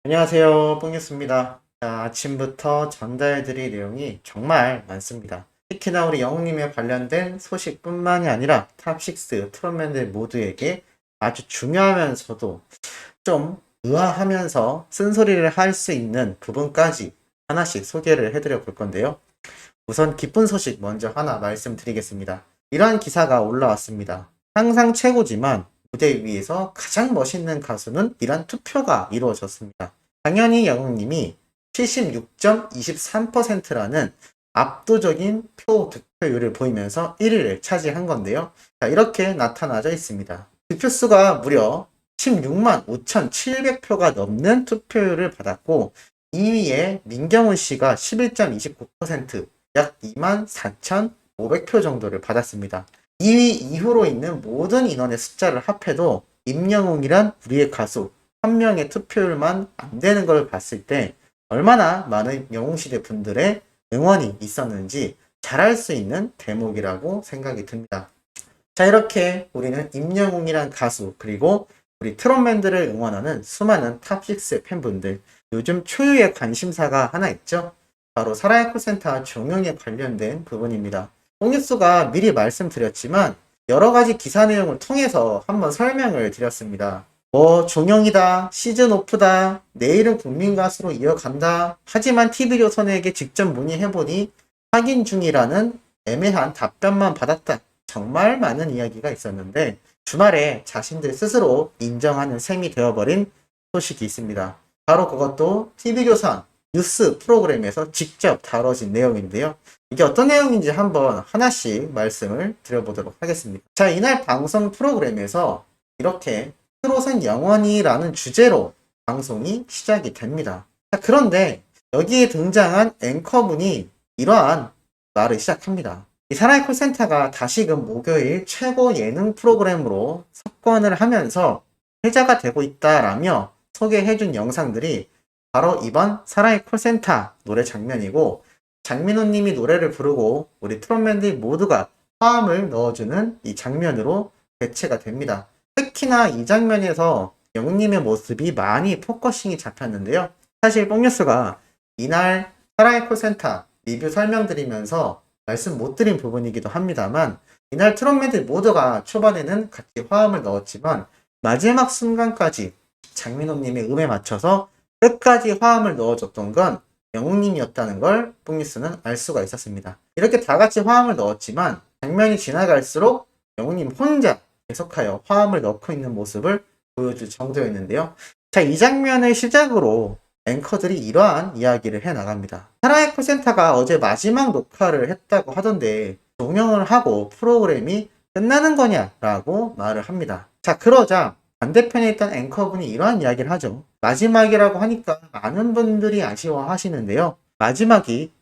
안녕하세요. 뽕뉴스입니다. 자, 아침부터 전달해드릴 내용이 정말 많습니다. 특히나 우리 영웅님에 관련된 소식뿐만이 아니라 탑6 트롯맨들 모두에게 아주 중요하면서도 좀 의아하면서 쓴소리를 할 수 있는 부분까지 하나씩 소개를 해드려 볼 건데요. 우선 기쁜 소식 먼저 하나 말씀드리겠습니다. 이러한 기사가 올라왔습니다. 항상 최고지만 무대 위에서 가장 멋있는 가수는 이란 투표가 이루어졌습니다. 당연히 영웅님이 76.23%라는 압도적인 표 득표율을 보이면서 1위를 차지한 건데요. 자, 이렇게 나타나져 있습니다. 득표수가 무려 16만 5,700표가 넘는 투표율을 받았고 2위에 민경훈 씨가 11.29%, 약 24,500표 정도를 받았습니다. 2위 이후로 있는 모든 인원의 숫자를 합해도 임영웅이란 우리의 가수 한 명의 투표율만 안 되는 걸 봤을 때 얼마나 많은 영웅시대 분들의 응원이 있었는지 잘 알 수 있는 대목이라고 생각이 듭니다. 자, 이렇게 우리는 임영웅이란 가수 그리고 우리 트롯맨들을 응원하는 수많은 탑6 팬분들, 요즘 초유의 관심사가 하나 있죠? 바로 사라의 콜센터 종영에 관련된 부분입니다. 뽕뉴스가 미리 말씀드렸지만 여러 가지 기사 내용을 통해서 한번 설명을 드렸습니다. 종영이다, 시즌 오프다, 내일은 국민 가수로 이어간다. 하지만 TV조선에게 직접 문의해보니 확인 중이라는 애매한 답변만 받았다. 정말 많은 이야기가 있었는데 주말에 자신들 스스로 인정하는 셈이 되어버린 소식이 있습니다. 바로 그것도 TV조선 뉴스 프로그램에서 직접 다뤄진 내용인데요. 이게 어떤 내용인지 한번 하나씩 말씀을 드려보도록 하겠습니다. 자, 이날 방송 프로그램에서 이렇게 트롯은 영원이라는 주제로 방송이 시작이 됩니다. 자, 그런데 여기에 등장한 앵커분이 이러한 말을 시작합니다. 이 사나이 콜센터가 다시금 목요일 최고 예능 프로그램으로 석권을 하면서 회자가 되고 있다라며 소개해준 영상들이 바로 이번 사나이 콜센터 노래 장면이고, 장민호님이 노래를 부르고 우리 트롯맨들 모두가 화음을 넣어주는 이 장면으로 대체가 됩니다. 특히나 이 장면에서 영웅님의 모습이 많이 포커싱이 잡혔는데요. 사실 뽕뉴스가 이날 사나이 콜센터 리뷰 설명드리면서 말씀 못 드린 부분이기도 합니다만, 이날 트롯맨들 모두가 초반에는 같이 화음을 넣었지만 마지막 순간까지 장민호님의 음에 맞춰서 끝까지 화음을 넣어줬던 건 영웅님이었다는 걸 뽕뉴스는 알 수가 있었습니다. 이렇게 다 같이 화음을 넣었지만 장면이 지나갈수록 영웅님 혼자 계속하여 화음을 넣고 있는 모습을 보여줄 정도였는데요. 자, 이 장면을 시작으로 앵커들이 이러한 이야기를 해나갑니다. 사라의 콜센터가 어제 마지막 녹화를 했다고 하던데 종영을 하고 프로그램이 끝나는 거냐라고 말을 합니다. 자, 그러자 반대편에 있던 앵커분이 이러한 이야기를 하죠. 마지막이라고 하니까 많은 분들이 아쉬워하시는데요. 마지막이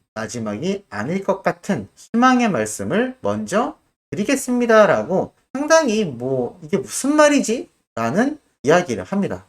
아닐 것 같은 희망의 말씀을 먼저 드리겠습니다라고 상당히 이게 무슨 말이지? 라는 이야기를 합니다.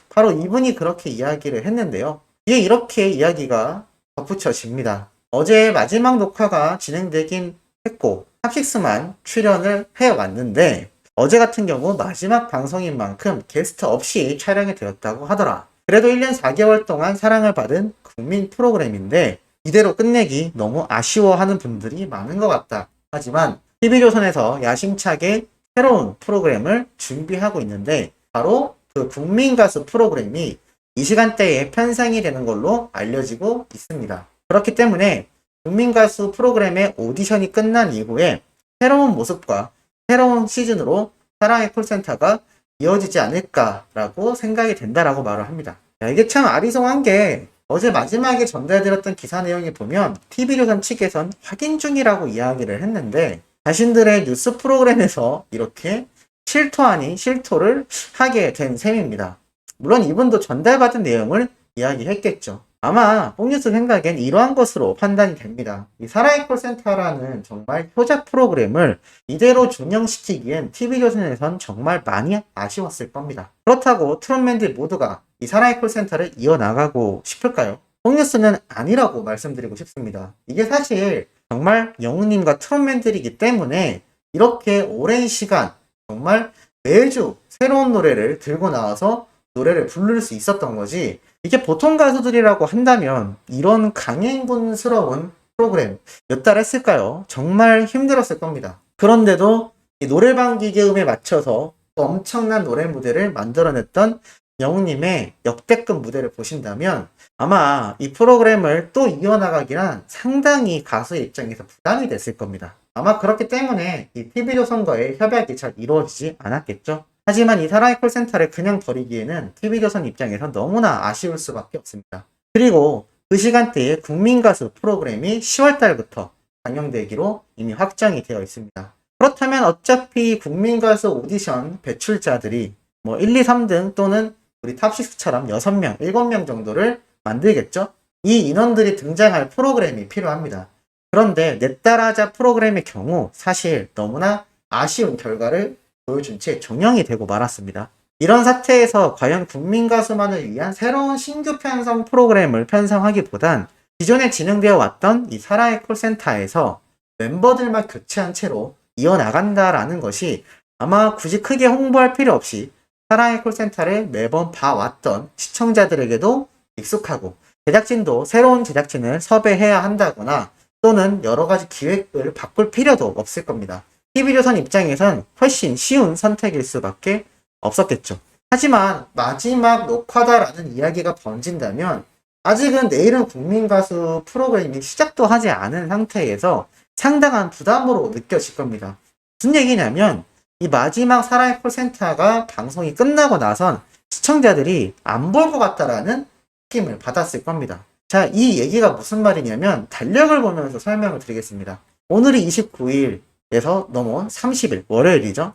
바로 이분이 그렇게 이야기를 했는데요. 이게 이렇게 이야기가 덧붙여집니다. 어제 마지막 녹화가 진행되긴 했고 탑식스만 출연을 해왔는데 어제 같은 경우 마지막 방송인 만큼 게스트 없이 촬영이 되었다고 하더라. 그래도 1년 4개월 동안 사랑을 받은 국민 프로그램인데 이대로 끝내기 너무 아쉬워하는 분들이 많은 것 같다. 하지만 TV조선에서 야심차게 새로운 프로그램을 준비하고 있는데 바로 그 국민가수 프로그램이 이 시간대에 편성이 되는 걸로 알려지고 있습니다. 그렇기 때문에 국민가수 프로그램의 오디션이 끝난 이후에 새로운 모습과 새로운 시즌으로 사랑의 콜센터가 이어지지 않을까라고 생각이 된다라고 말을 합니다. 야, 이게 참 아리송한 게 어제 마지막에 전달드렸던 기사 내용에 보면 TV조선 측에선 확인 중이라고 이야기를 했는데 자신들의 뉴스 프로그램에서 이렇게 실토 아닌 실토를 하게 된 셈입니다. 물론 이분도 전달받은 내용을 이야기했겠죠. 아마 뽕뉴스 생각엔 이러한 것으로 판단이 됩니다. 이 사라의 콜센터라는 정말 효자 프로그램을 이대로 종영시키기엔 TV조선에선 정말 많이 아쉬웠을 겁니다. 그렇다고 트롯맨들 모두가 이 사라의 콜센터를 이어나가고 싶을까요? 뽕뉴스는 아니라고 말씀드리고 싶습니다. 이게 사실 정말 영웅님과 트롯맨들이기 때문에 이렇게 오랜 시간 정말 매주 새로운 노래를 들고 나와서 노래를 부를 수 있었던 거지, 이게 보통 가수들이라고 한다면 이런 강행군스러운 프로그램 몇 달 했을까요? 정말 힘들었을 겁니다. 그런데도 이 노래방 기계음에 맞춰서 또 엄청난 노래 무대를 만들어냈던 영웅님의 역대급 무대를 보신다면 아마 이 프로그램을 또 이어나가기란 상당히 가수의 입장에서 부담이 됐을 겁니다. 아마 그렇기 때문에 이 TV조선과의 협약이 잘 이루어지지 않았겠죠. 하지만 이 사랑의 콜센터를 그냥 버리기에는 TV조선 입장에서 너무나 아쉬울 수밖에 없습니다. 그리고 그 시간대에 국민가수 프로그램이 10월달부터 방영되기로 이미 확정이 되어 있습니다. 그렇다면 어차피 국민가수 오디션 배출자들이 1, 2, 3등 또는 우리 탑6처럼 6명, 7명 정도를 만들겠죠? 이 인원들이 등장할 프로그램이 필요합니다. 그런데 내 따라하자 프로그램의 경우 사실 너무나 아쉬운 결과를 보여준 채 종영이 되고 말았습니다. 이런 사태에서 과연 국민가수만을 위한 새로운 신규 편성 프로그램을 편성하기보단 기존에 진행되어 왔던 이 사랑의 콜센터에서 멤버들만 교체한 채로 이어나간다라는 것이 아마 굳이 크게 홍보할 필요 없이 사랑의 콜센터를 매번 봐왔던 시청자들에게도 익숙하고 제작진도 새로운 제작진을 섭외해야 한다거나 또는 여러가지 기획을 바꿀 필요도 없을 겁니다. TV조선 입장에선 훨씬 쉬운 선택일 수밖에 없었겠죠. 하지만 마지막 녹화다라는 이야기가 번진다면 아직은 내일은 국민가수 프로그램이 시작도 하지 않은 상태에서 상당한 부담으로 느껴질 겁니다. 무슨 얘기냐면 이 마지막 사랑의 콜센터가 방송이 끝나고 나선 시청자들이 안 볼 것 같다라는 느낌을 받았을 겁니다. 자, 이 얘기가 무슨 말이냐면 달력을 보면서 설명을 드리겠습니다. 오늘이 29일에서 넘어온 30일 월요일이죠.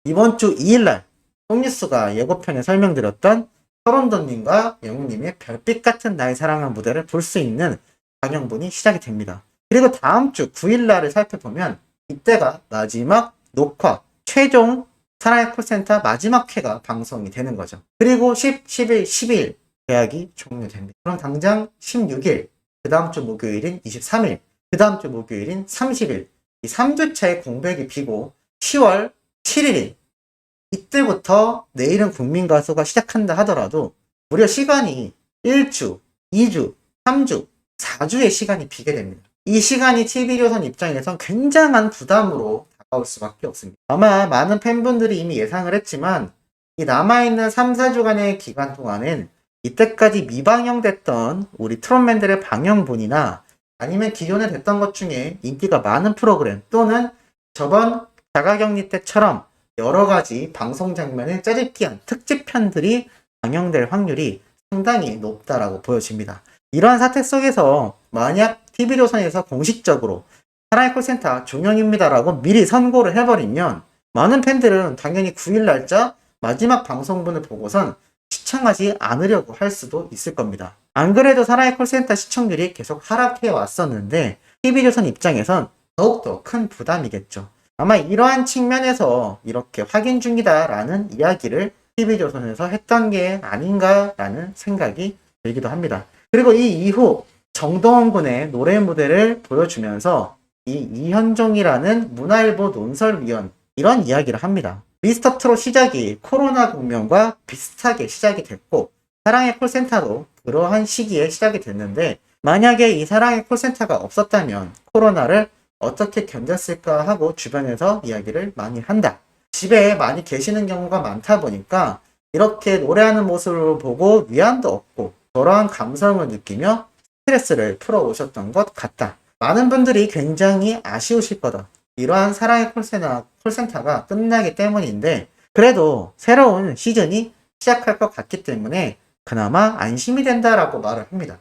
이번 주 2일날 홈뉴스가 예고편에 설명드렸던 서른도님과 영웅님의 별빛 같은 나의 사랑한 무대를 볼 수 있는 방영분이 시작이 됩니다. 그리고 다음 주 9일날을 살펴보면 이때가 마지막 녹화 최종 사랑의 콜센터 마지막 회가 방송이 되는 거죠. 그리고 10, 11, 12일 계약이 종료됩니다. 그럼 당장 16일, 그 다음 주 목요일인 23일, 그 다음 주 목요일인 30일 이 3주차의 공백이 비고 10월 7일인 이때부터 내일은 국민가수가 시작한다 하더라도 무려 시간이 1주, 2주, 3주, 4주의 시간이 비게 됩니다. 이 시간이 TV조선 입장에선 굉장한 부담으로 다가올 수밖에 없습니다. 아마 많은 팬분들이 이미 예상을 했지만 이 남아있는 3, 4주간의 기간 동안엔 이때까지 미방영됐던 우리 트롯맨들의 방영분이나 아니면 기존에 됐던 것 중에 인기가 많은 프로그램 또는 저번 자가격리 때처럼 여러가지 방송 장면을 짜집기한 특집편들이 방영될 확률이 상당히 높다라고 보여집니다. 이러한 사태 속에서 만약 TV조선에서 공식적으로 사랑의 콜센터 종영입니다라고 미리 선고를 해버리면 많은 팬들은 당연히 9일 날짜 마지막 방송분을 보고선 시청하지 않으려고 할 수도 있을 겁니다. 안 그래도 사랑의 콜센터 시청률이 계속 하락해 왔었는데 TV조선 입장에선 더욱더 큰 부담이겠죠. 아마 이러한 측면에서 이렇게 확인 중이다라는 이야기를 TV조선에서 했던 게 아닌가라는 생각이 들기도 합니다. 그리고 이 이후 정동원 군의 노래 무대를 보여주면서 이 이현종이라는 문화일보 논설위원 이런 이야기를 합니다. 미스터 트롯 시작이 코로나 국면과 비슷하게 시작이 됐고 사랑의 콜센터도 그러한 시기에 시작이 됐는데 만약에 이 사랑의 콜센터가 없었다면 코로나를 어떻게 견뎠을까 하고 주변에서 이야기를 많이 한다. 집에 많이 계시는 경우가 많다 보니까 이렇게 노래하는 모습을 보고 위안도 얻고 그러한 감성을 느끼며 스트레스를 풀어오셨던 것 같다. 많은 분들이 굉장히 아쉬우실 거다. 이러한 사랑의 콜센터가 끝나기 때문인데 그래도 새로운 시즌이 시작할 것 같기 때문에 그나마 안심이 된다라고 말을 합니다.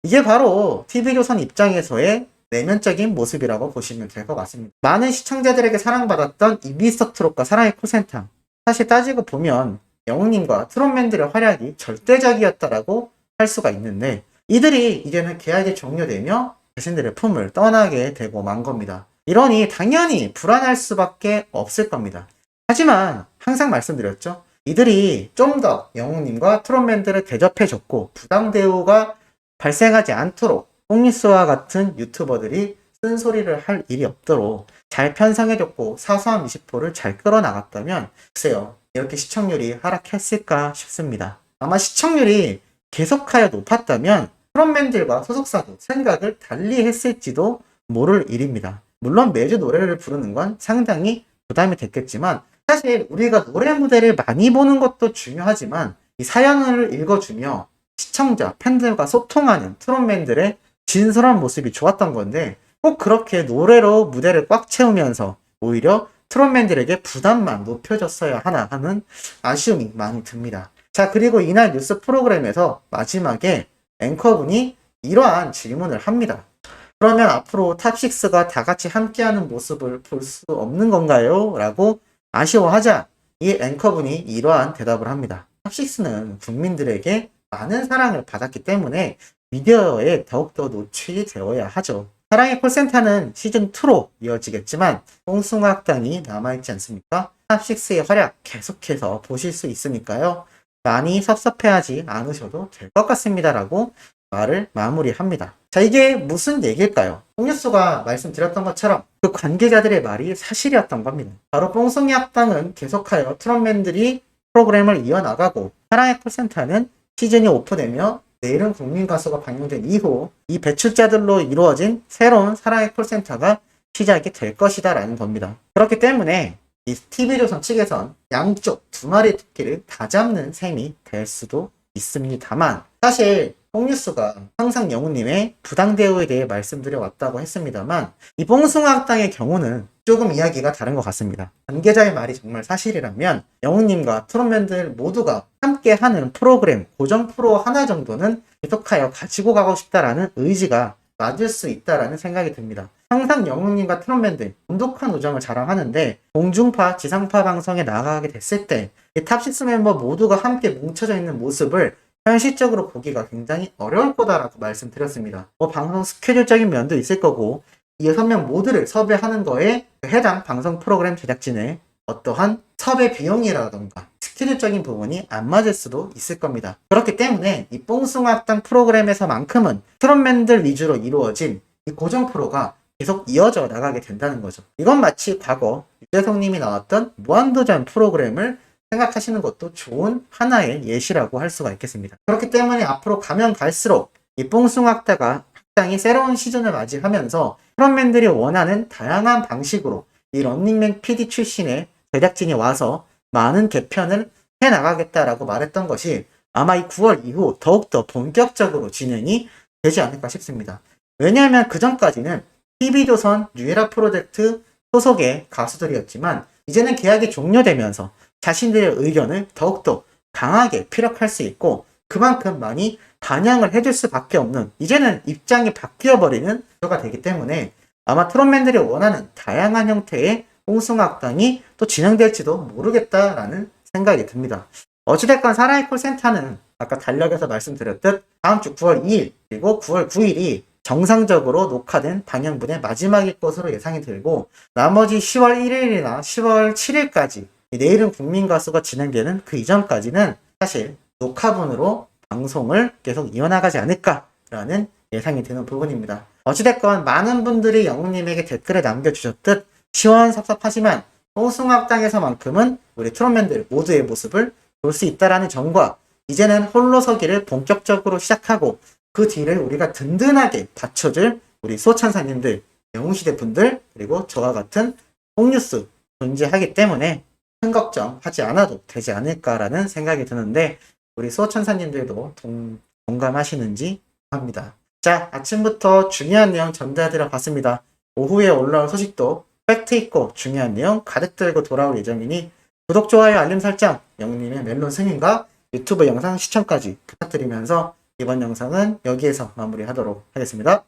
이게 바로 TV조선 입장에서의 내면적인 모습이라고 보시면 될 것 같습니다. 많은 시청자들에게 사랑받았던 이 미스터 트롯과 사랑의 콜센터 사실 따지고 보면 영웅님과 트롯맨들의 활약이 절대적이었다라고 할 수가 있는데 이들이 이제는 계약이 종료되며 자신들의 품을 떠나게 되고 만 겁니다. 이러니 당연히 불안할 수밖에 없을 겁니다. 하지만 항상 말씀드렸죠. 이들이 좀 더 영웅님과 트롯맨들을 대접해줬고 부당 대우가 발생하지 않도록 뽕니스와 같은 유튜버들이 쓴소리를 할 일이 없도록 잘 편성해줬고 사소한 미식포를 잘 끌어나갔다면 글쎄요 이렇게 시청률이 하락했을까 싶습니다. 아마 시청률이 계속하여 높았다면 프론맨들과 소속사도 생각을 달리 했을지도 모를 일입니다. 물론 매주 노래를 부르는 건 상당히 부담이 됐겠지만 사실 우리가 노래 무대를 많이 보는 것도 중요하지만 이 사연을 읽어주며 시청자, 팬들과 소통하는 트롯맨들의 진솔한 모습이 좋았던 건데 꼭 그렇게 노래로 무대를 꽉 채우면서 오히려 트롯맨들에게 부담만 높여줬어야 하나 하는 아쉬움이 많이 듭니다. 자, 그리고 이날 뉴스 프로그램에서 마지막에 앵커분이 이러한 질문을 합니다. 그러면 앞으로 탑6가 다 같이 함께하는 모습을 볼 수 없는 건가요? 라고 아쉬워하자 이 앵커분이 이러한 대답을 합니다. 탑6는 국민들에게 많은 사랑을 받았기 때문에 미디어에 더욱더 노출이 되어야 하죠. 사랑의 콜센터는 시즌2로 이어지겠지만 뽕숭아학당이 남아있지 않습니까? 탑6의 활약 계속해서 보실 수 있으니까요. 많이 섭섭해하지 않으셔도 될 것 같습니다. 라고 말을 마무리합니다. 자, 이게 무슨 얘기일까요? 홍뉴스가 말씀드렸던 것처럼 그 관계자들의 말이 사실이었던 겁니다. 바로 뽕숭이 학당은 계속하여 트롯맨들이 프로그램을 이어나가고 사랑의 콜센터는 시즌이 오픈되며 내일은 국민가수가 방영된 이후 이 배출자들로 이루어진 새로운 사랑의 콜센터가 시작이 될 것이다 라는 겁니다. 그렇기 때문에 이 TV조선 측에선 양쪽 두 마리의 토끼를 다 잡는 셈이 될 수도 있습니다만 사실 홍뉴스가 항상 영우님의 부당 대우에 대해 말씀드려 왔다고 했습니다만 이 뽕숭아학당의 경우는 조금 이야기가 다른 것 같습니다. 관계자의 말이 정말 사실이라면 영우님과 트롯맨들 모두가 함께하는 프로그램, 고정 프로 하나 정도는 계속하여 가지고 가고 싶다라는 의지가 맞을 수 있다라는 생각이 듭니다. 항상 영웅님과 트롯맨들 돈독한 우정을 자랑하는데 공중파, 지상파 방송에 나가게 됐을 때 이 탑6 멤버 모두가 함께 뭉쳐져 있는 모습을 현실적으로 보기가 굉장히 어려울 거다라고 말씀드렸습니다. 방송 스케줄적인 면도 있을 거고 이 6명 모두를 섭외하는 거에 해당 방송 프로그램 제작진의 어떠한 섭외 비용이라던가 스케줄적인 부분이 안 맞을 수도 있을 겁니다. 그렇기 때문에 이 뽕숭아학당 프로그램에서만큼은 트롯맨들 위주로 이루어진 이 고정 프로가 계속 이어져 나가게 된다는 거죠. 이건 마치 과거 유재석님이 나왔던 무한도전 프로그램을 생각하시는 것도 좋은 하나의 예시라고 할 수가 있겠습니다. 그렇기 때문에 앞으로 가면 갈수록 이 뽕숭아학당이 새로운 시즌을 맞이하면서 트롯맨들이 원하는 다양한 방식으로 이 런닝맨 PD 출신의 제작진이 와서 많은 개편을 해나가겠다라고 말했던 것이 아마 이 9월 이후 더욱더 본격적으로 진행이 되지 않을까 싶습니다. 왜냐하면 그 전까지는 TV조선 뉴에라 프로젝트 소속의 가수들이었지만 이제는 계약이 종료되면서 자신들의 의견을 더욱더 강하게 피력할 수 있고 그만큼 많이 반영을 해줄 수밖에 없는 이제는 입장이 바뀌어버리는 구조가 되기 때문에 아마 트롯맨들이 원하는 다양한 형태의 뽕숭아학당이 또 진행될지도 모르겠다라는 생각이 듭니다. 어찌됐건 사랑의 콜센터는 아까 달력에서 말씀드렸듯 다음 주 9월 2일 그리고 9월 9일이 정상적으로 녹화된 방영분의 마지막일 것으로 예상이 들고 나머지 10월 1일이나 10월 7일까지 내일은 국민가수가 진행되는 그 이전까지는 사실 녹화분으로 방송을 계속 이어나가지 않을까라는 예상이 되는 부분입니다. 어찌됐건 많은 분들이 영웅님에게 댓글에 남겨주셨듯 시원섭섭하지만 뽕숭아학당에서만큼은 우리 트롯맨들 모두의 모습을 볼 수 있다라는 점과 이제는 홀로서기를 본격적으로 시작하고 그 뒤를 우리가 든든하게 받쳐줄 우리 수호천사님들, 영웅시대 분들 그리고 저와 같은 홍뉴스 존재하기 때문에 큰 걱정하지 않아도 되지 않을까라는 생각이 드는데 우리 수호천사님들도 동감하시는지 합니다. 자, 아침부터 중요한 내용 전달드려 봤습니다. 오후에 올라올 소식도 팩트 있고 중요한 내용 가득 들고 돌아올 예정이니 구독, 좋아요, 알림 설정, 영웅님의 멜론 승인과 유튜브 영상 시청까지 부탁드리면서 이번 영상은 여기에서 마무리하도록 하겠습니다.